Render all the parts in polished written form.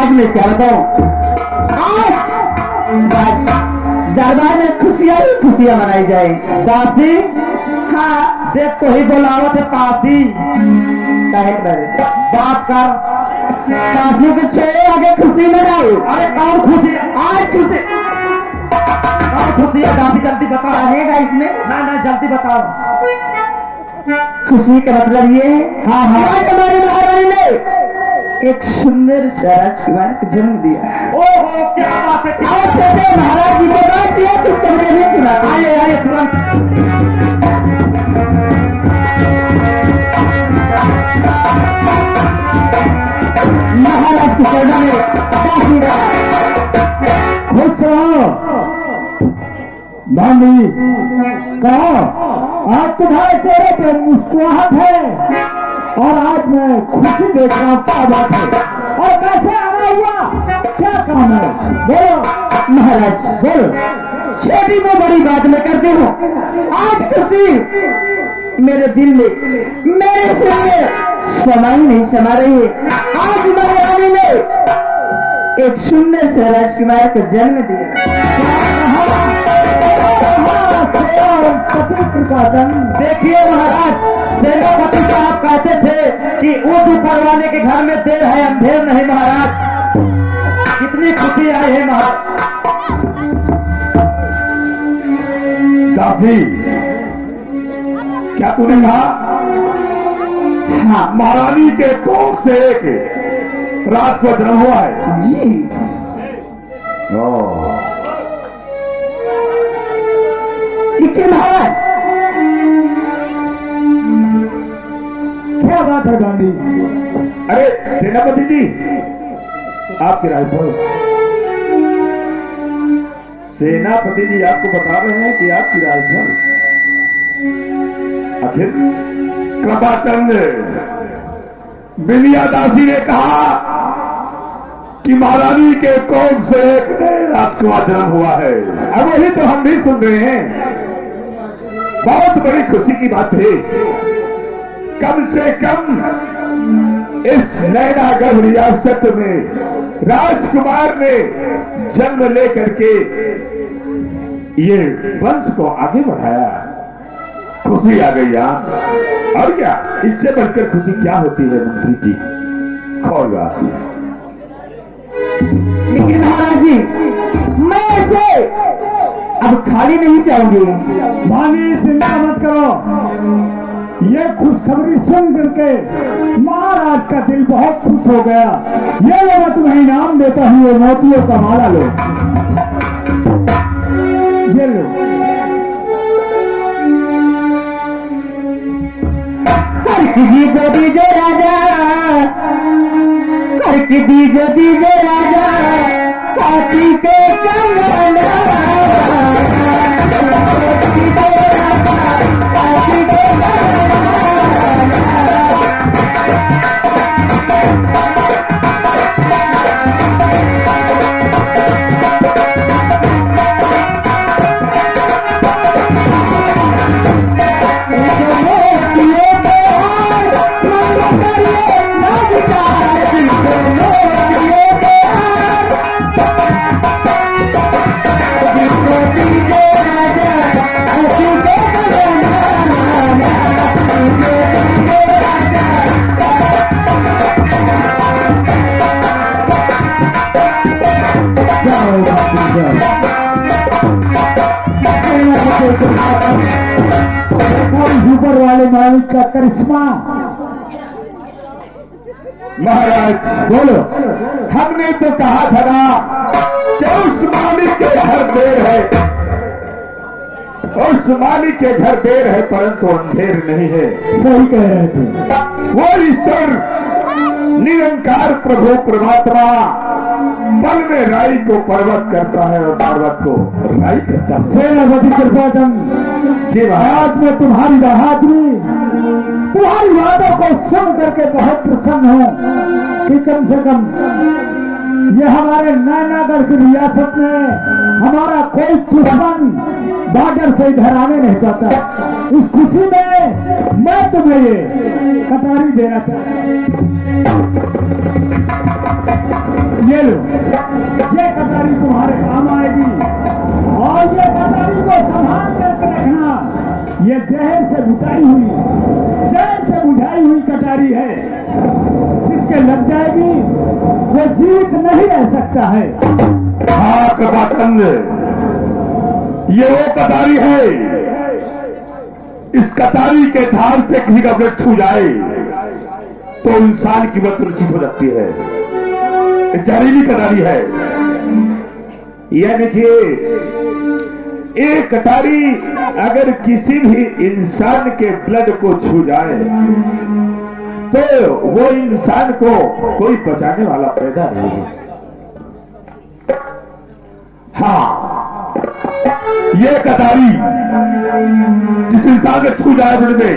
आज मैं क्या बताऊं, आज दरबार में खुशियां ही खुशियां मनाई जाए। दासी, हाँ देख तो ही बोलावत है पासी, कहे बात कर दासी के छे आगे खुशी मनाओ। अरे कौन खुशी, आज खुशी कौन खुशी है दासी, जल्दी बताओ। रहेगा इसमें ना जल्दी बताओ। खुशी का मतलब ये है, हाँ हमारी महारानी ने एक सुंदर सा राजकुमार को जन्म दिया। ओहो क्या बात है, महाराज जी को बात किया कुछ कमरे में सुना। आइए तुरंत। महाराज की सेवा में खुश रहो। भाभी कहो, आज तुम्हारे चेहरे पे मुस्कुराहट है और आज मैं खुशी देख रहा हूँ। क्या बात है और कैसे आना हुआ, क्या काम है, बोलो महाराज बोलो। छोटी में बड़ी बात मैं करती हूँ। आज खुशी मेरे दिल में, मेरे सिर में समाई नहीं समा रही है। आज महारानी ने एक सुंदर से राजकुमार को जन्म दिया। देखिए महाराज, सेनापति साहब कहते थे कि उस ऊपर वाले के घर में देर है अंधेर नहीं। महाराज कितनी खुशी आई है महाराज। दासी क्या तूने कहा? हाँ महारानी के कोख से एक रात को जन्म हुआ है जी। लेकिन महाराज क्या बात है गांधी? अरे सेनापति जी, आपकी राजभर सेनापति जी आपको बता रहे हैं कि आपकी राजभर आखिर कृपाचंद बिलिया दासी ने कहा कि महारानी के कोख से एक नए राजकुमार जन्म हुआ है। अब वही तो हम भी सुन रहे हैं। बहुत बड़ी खुशी की बात है। कम से कम इस नैनागढ़ रियासत में राजकुमार ने जन्म लेकर के ये वंश को आगे बढ़ाया। खुशी आ गई यार, और क्या इससे बढ़कर खुशी क्या होती है मंत्री जी? खोल आती है। लेकिन महाराज जी मैं ऐसे अब खाली नहीं चाहूंगी। भाभी चिंता मत करो, ये खुशखबरी सुन करके महाराज का दिल बहुत खुश हो गया। ये लो मैं तुम्हें इनाम देता हूँ, ये मोतियों का माला लो, ये लो। दीजो दीजो राजा, करके दीजो दीजो राजा, काटी के कंगना। ऊपर वाले मालिक का करिश्मा। महाराज बोलो। हमने तो कहा था ना कि उस मालिक के घर देर है, उस मालिक के घर देर है परंतु अंधेर नहीं है। सही कह रहे थे। वो ईश्वर निरंकार प्रभु परमात्मा बल में राई को पर्वत करता है और पर्वत को राई करता है। सेनापति कृपाचंद जी आज मैं तुम्हारी बहादुरी, तुम्हारी बातों को सुन करके बहुत प्रसन्न हूँ कि कम से कम ये हमारे नैनागढ़ की रियासत में हमारा कोई दुश्मन बॉर्डर से इधर आने नहीं पाता। इस खुशी में मैं तुम्हें ये कटारी देना चाहता हूँ। ये लो, ये कटारी तुम्हारे काम आएगी और ये कटारी को संभाल करके रखना। ये जहर से बुझाई हुई कटारी है, जिसके लग जाएगी वो जीत नहीं रह सकता है। हाँ कृपाचंद, ये वो कटारी है, इस कटारी के धार से किसी का ब्लड छू जाए तो इंसान की मृत्यु निश्चित हो जाती है। ये जहरीली कटारी है। यह देखिए, एक कटारी अगर किसी भी इंसान के ब्लड को छू जाए तो वो इंसान को कोई बचाने वाला पैदा नहीं है। हाँ, ये कटारी जिस इंसान के छू जाए ब्लड में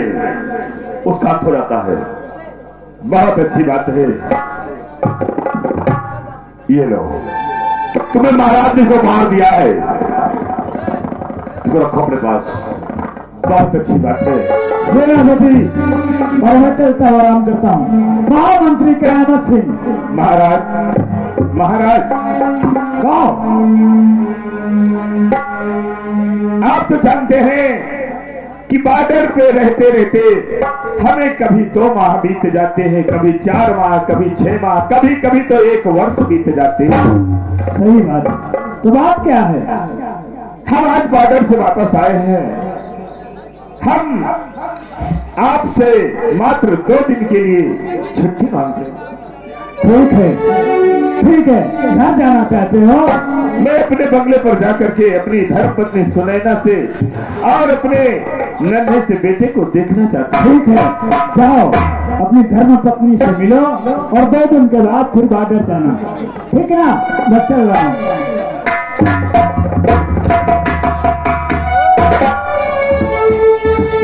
उसका अंत हो जाता है। बहुत अच्छी बात है। ये लो, तुम्हें महाराज ने को मार दिया है, इसको रखो अपने पास। बहुत अच्छी बात है। सेनापति, और मैं चलता हुआ आराम करता हूँ। महामंत्री करामत सिंह। महाराज कौन? आप तो जानते हैं कि बॉर्डर पे रहते रहते हमें कभी 2 माह बीत जाते हैं, कभी 4 माह, कभी 6 माह, कभी कभी तो 1 वर्ष बीत जाते हैं। सही बात है। तो बात क्या है? हम आज बॉर्डर से वापस आए हैं। हम आपसे मात्र 2 दिन के लिए छुट्टी मांगते हैं। ठीक है, ठीक है। घर जाना चाहते हो? मैं अपने बंगले पर जाकर के अपनी धर्मपत्नी सुनैना से और अपने नन्हे से बेटे को देखना चाहता हूं। ठीक है, जाओ अपनी धर्मपत्नी से मिलो और 2 दिन के बाद फिर बॉर्डर जाना। ठीक है ना? मैं चल रहा हूं।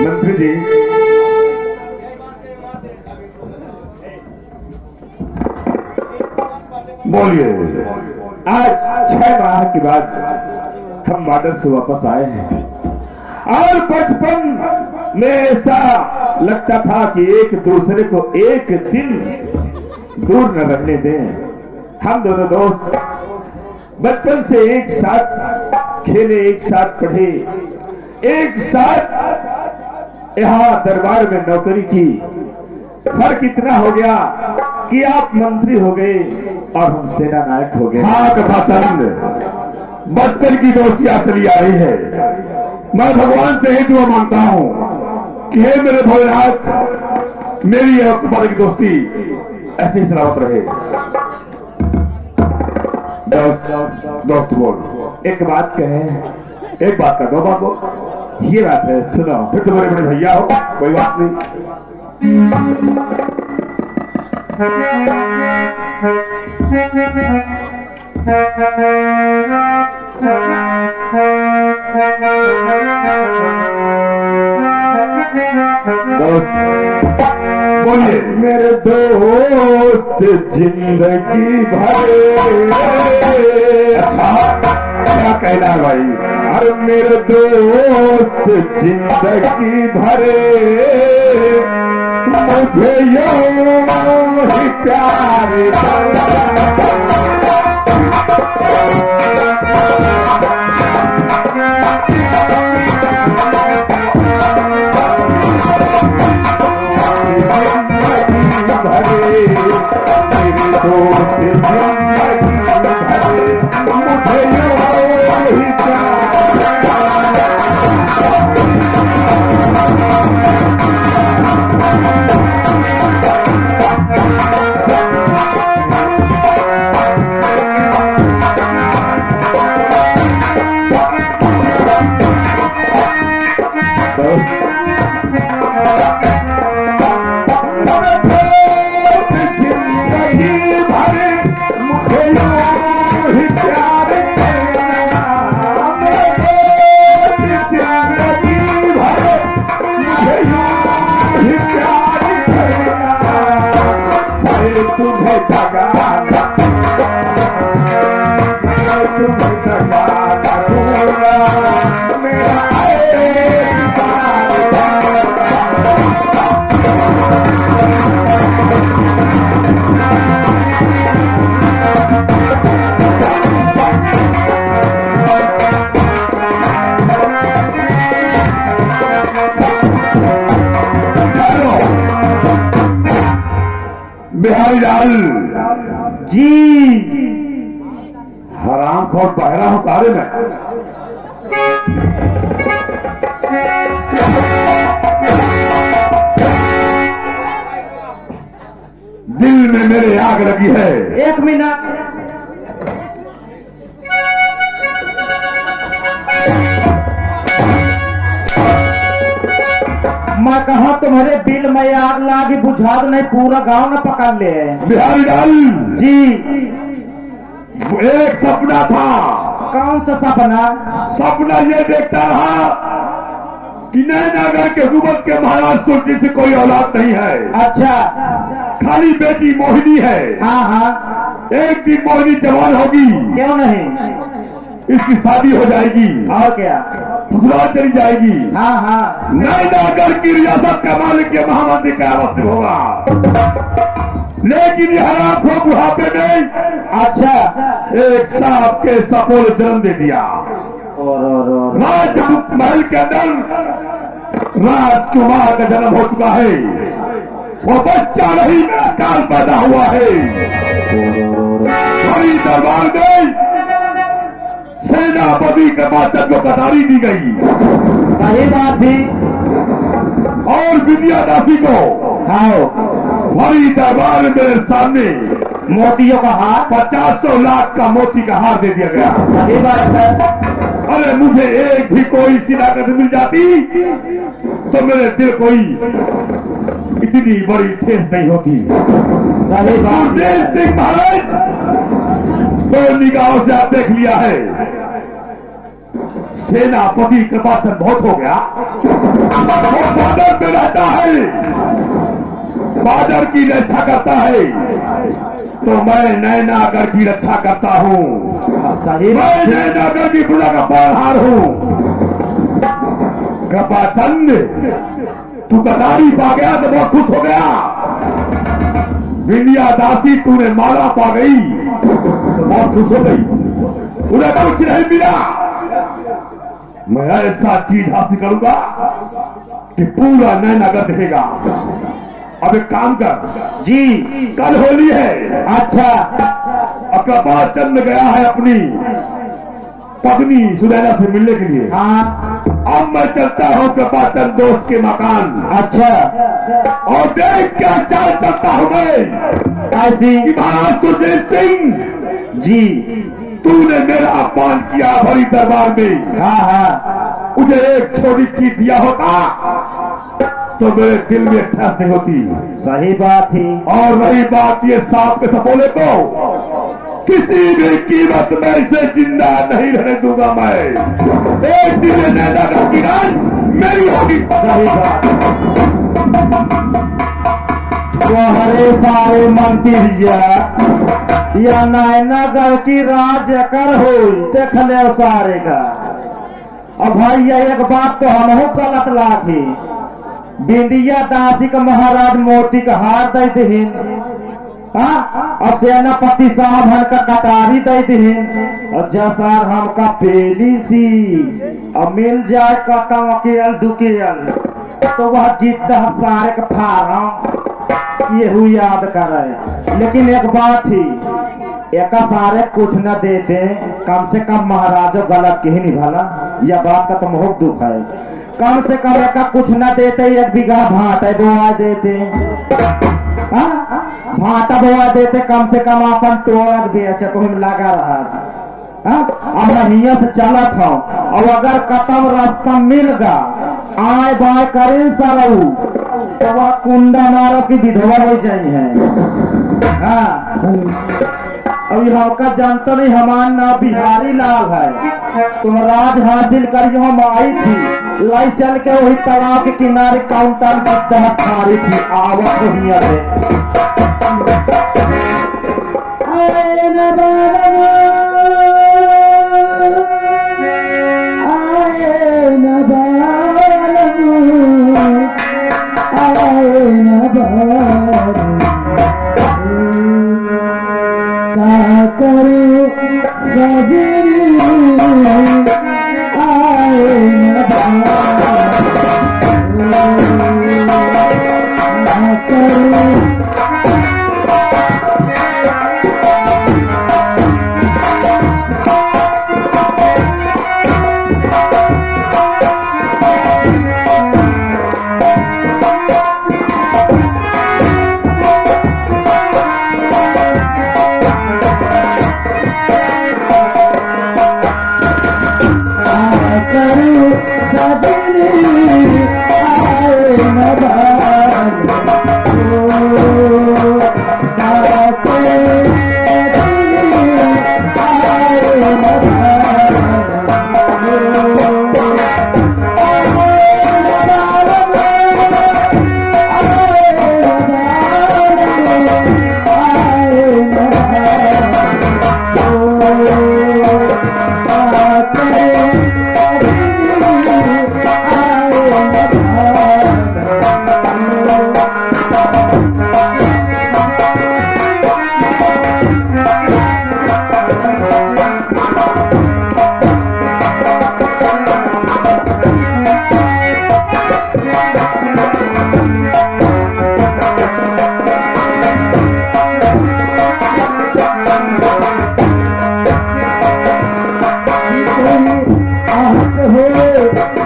मंत्री जी, बोलिए। आज 6 माह के बाद हम बॉर्डर से वापस आए हैं और बचपन में ऐसा लगता था कि एक दूसरे को एक दिन दूर न रहने दें। हम दोनों दोस्त बचपन से एक साथ खेले, एक साथ पढ़े, एक साथ यहाँ दरबार में नौकरी की। फर्क इतना हो गया कि आप मंत्री हो गए और हम सेना नायक हो गए। हाँ कृपाचंद, बचपन की दोस्ती चली आ रही है। मैं भगवान से ही दुआ मांगता हूँ कि हे मेरे भोलेनाथ, मेरी और तुम्हारी की दोस्ती ऐसे ही सलामत रहे। दोस्त बोल, एक बात कहे, एक बात का 2 बात बोल। ये बात है, सुनो, फिर तुम्हारे बड़े भैया हो, कोई बात नहीं। बोलिए। मेरे दोस्त जिंदगी भर। अच्छा, क्या कहना है भाई? अरे मेरे दोस्त जिंदगी भर मुझे यूं ही प्यार बिहारी लाल जी। हराम खोर बहरा हूं कारे में। दिल में मेरे आग लगी है। एक मिनट, मैं कहा तुम्हारे दिल में आग लागी बुझा दो, नहीं पूरा गांव न पकड़ ले। बिहारी लाल जी। एक सपना था। कौन सा सपना? सपना ये देखता रहा कि नैनागढ़ के हुकूमत के महाराज तुर्की से कोई औलाद नहीं है। अच्छा। खाली बेटी मोहिनी है। हाँ हाँ। एक दिन मोहिनी जवान होगी, क्यों नहीं, इसकी शादी हो जाएगी और क्या, ससुराल चली जाएगी। हाँ हाँ। नैनागढ़ की रियासत का मालिक ये महामंत्री का अवस्थित होगा। लेकिन यह आंखों बुढ़ापे में अच्छा। एक सांप के सपोल जन्म दे दिया। और राजमुक्त महल के अंदर राजकुमार का जन्म हो चुका है। वो बच्चा नहीं, मेरा काल पैदा हुआ है। बड़ी दरबार में सेनापति के पास को कतारी दी गई। सही बात थी। और विद्यादासी को हाँ, बड़ी दरबार में मेरे सामने मोतियों का हार, 50 लाख का मोती का हार दे दिया गया। सही बात है। अरे मुझे एक भी कोई सिलाकत मिल जाती तो मेरे दिल कोई इतनी बड़ी ठेस नहीं होती। सही बात। गुरुदेव सिंह महाराज दो निगाहों से आप देख लिया है। सेनापति कृपासन बहुत हो गया। वो बादर में रहता है, बादर की रक्षा करता है, तो मैं नैनागढ़ की रक्षा करता हूँ। सही मैं बात। नैनागढ़ की पूजा का पालहार हूँ। कृपाचंद तू कटारी पा गया तो बहुत खुश हो गया। विंध्या दासी तूने माला पा गई तो बहुत खुश हो गई। उन्हें कुछ नहीं मिला। मैं ऐसा चीज हासिल करूंगा कि पूरा नैनागढ़ दिखेगा। अब एक काम कर जी। कल होली है। अच्छा। अब कृपाचंद गया है अपनी पत्नी सुनैना से मिलने के लिए। हाँ। अब मैं चलता हूँ कृपाचंद दोस्त के मकान। अच्छा। और देख क्या चाल चलता हूँ मैं ऐसी। कि महाराज गुरुदेव सिंह जी। तूने मेरा अपमान किया भरी दरबार में। हाँ हाँ। मुझे एक छोटी चीज दिया होता तो मेरे दिल में ठहस नहीं होती। सही बात थी। और रही बात ये सांप के सपोले को किसी भी कीमत में इसे जिंदा नहीं रहने दूंगा मैं। एक दिन ये नैनागढ़ की राज मेरी होगी। सही बात। तो हरे सारे मंत्री या नैनागढ़ की राज कर हो देख ले सारे का। अब भाई एक बात तो हमहू गलत लागी। बिंदिया दासी का महाराज मोती का हार दे दीन, हाँ, और सेनापति साहब हमका कटारी दे दीन, और जसार हमका पेली सी और मिल जाए कटा वकील दुकेल तो वह जीतता सारे का फार्म ये हुई याद करे। लेकिन एक बात थी, एक सारे कुछ न देते, कम से कम महाराजो गलत के ही नहीं भला। यह बात का तो बहुत दुख है। कम से कम एक कुछ न देते, 1 बीघा भाटा बोआ देते, भाटा बोआ देते, कम से कम अपन टोला बेच तो हम लगा रहा। अब मैं से चला था और अगर कतम रास्ता मिल गया आए बाय करे सरऊ तो वह कुंडा मारो की विधवा हो जाई है। हाँ, अभी हमका जानता नहीं, हमारा नाम बिहारी लाल है। तुम राज हासिल कर हम आई थी, लाई चल के वही तालाब के किनारे काउंटर पर तहत खारी थी आवत हुई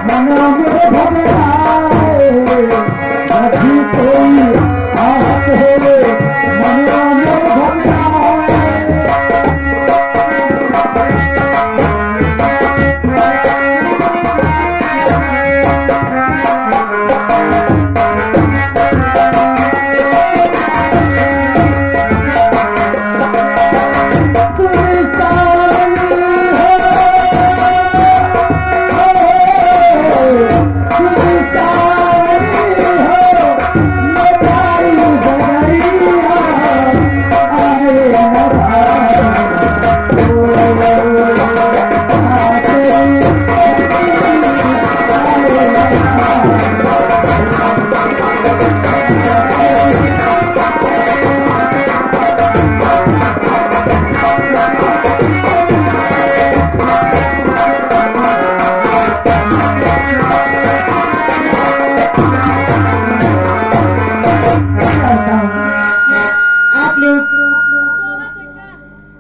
मना में घबराए, कभी कोई आफत हो मना में घबराए।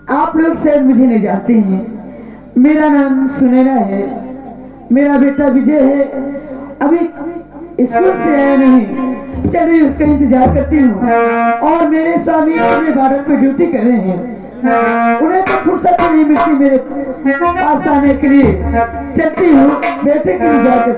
आप लोग शायद मुझे नहीं जानते हैं, मेरा नाम सुनैना है, मेरा बेटा विजय है, अभी स्कूल से आया नहीं, चलिए उसका इंतजार करती हूँ। और मेरे स्वामी अपने बॉर्डर पे ड्यूटी कर रहे हैं, उन्हें तो फुर्सत नहीं मिलती मेरे पास आने के लिए, चलती हूँ बेटे की इंतजार करती हूँ।